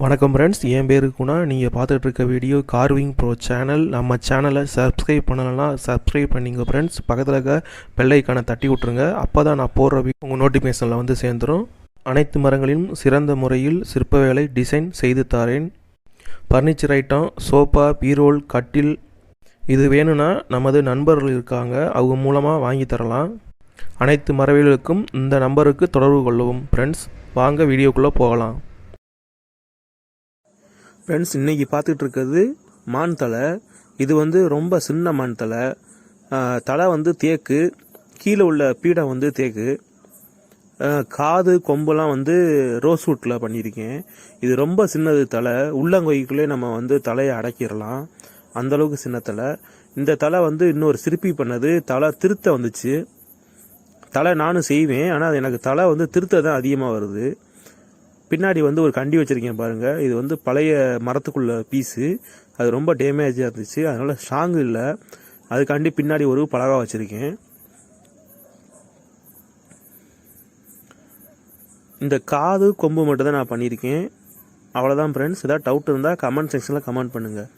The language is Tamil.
வணக்கம் ஃப்ரெண்ட்ஸ், என் பேரு குணா. நீங்கள் பார்த்துட்டு இருக்க வீடியோ கார்விங் ப்ரோ சேனல். நம்ம சேனலை சப்ஸ்கிரைப் பண்ணலைன்னா சப்ஸ்கிரைப் பண்ணிங்க ஃப்ரெண்ட்ஸ். பக்கத்தில் இருக்க பெல் ஐக்கானை தட்டி விட்ருங்க. அப்போ தான் நான் போடுற உங்கள் நோட்டிஃபிகேஷனில் வந்து சேர்ந்துடும். அனைத்து மரங்களிலும் சிறந்த முறையில் சிற்ப வேலை டிசைன் செய்து தாரேன். ஃபர்னிச்சர் ஐட்டம், சோஃபா, பீரோல், கட்டில் இது வேணும்னா நமது நண்பர்கள் இருக்காங்க, அவங்க மூலமாக வாங்கி தரலாம். அனைத்து மரவியலுக்கும் இந்த நம்பருக்கு தொடர்பு கொள்ளவும் ஃப்ரெண்ட்ஸ். வாங்க வீடியோக்குள்ளே போகலாம். ஃப்ரெண்ட்ஸ், இன்றைக்கி பார்த்துட்டு இருக்கிறது மான் தலை. இது வந்து ரொம்ப சின்ன மான் தலை. தலை வந்து தேக்கு, கீழே உள்ள பீடம் வந்து தேக்கு, காது கொம்பெல்லாம் வந்து ரோஸ் வுட்டில் பண்ணியிருக்கேன். இது ரொம்ப சின்னது தலை. உள்ளங்கொய்க்குள்ளே நம்ம வந்து தலையை அடக்கிடலாம், அந்தளவுக்கு சின்ன தலை. இந்த தலை வந்து இன்னொரு சிற்பி பண்ணது. தலை திருத்த வந்துச்சு. தலை நானும் செய்வேன், ஆனால் அது எனக்கு தலை வந்து திருத்த தான் அதிகமாக வருது. பின்னாடி வந்து ஒரு கண்டி வச்சுருக்கேன் பாருங்கள். இது வந்து பழைய மரத்துக்குள்ள பீஸு. அது ரொம்ப டேமேஜாக இருந்துச்சு, அதனால் ஸ்ட்ராங்கு இல்லை. அதுக்காண்டி பின்னாடி ஒரு பலகா வச்சுருக்கேன். இந்த காது கொம்பு மட்டும் தான் நான் பண்ணியிருக்கேன். அவ்வளோதான் ஃப்ரெண்ட்ஸ். ஏதாவது டவுட் இருந்தால் கமெண்ட் செக்ஷனில் கமெண்ட் பண்ணுங்கள்.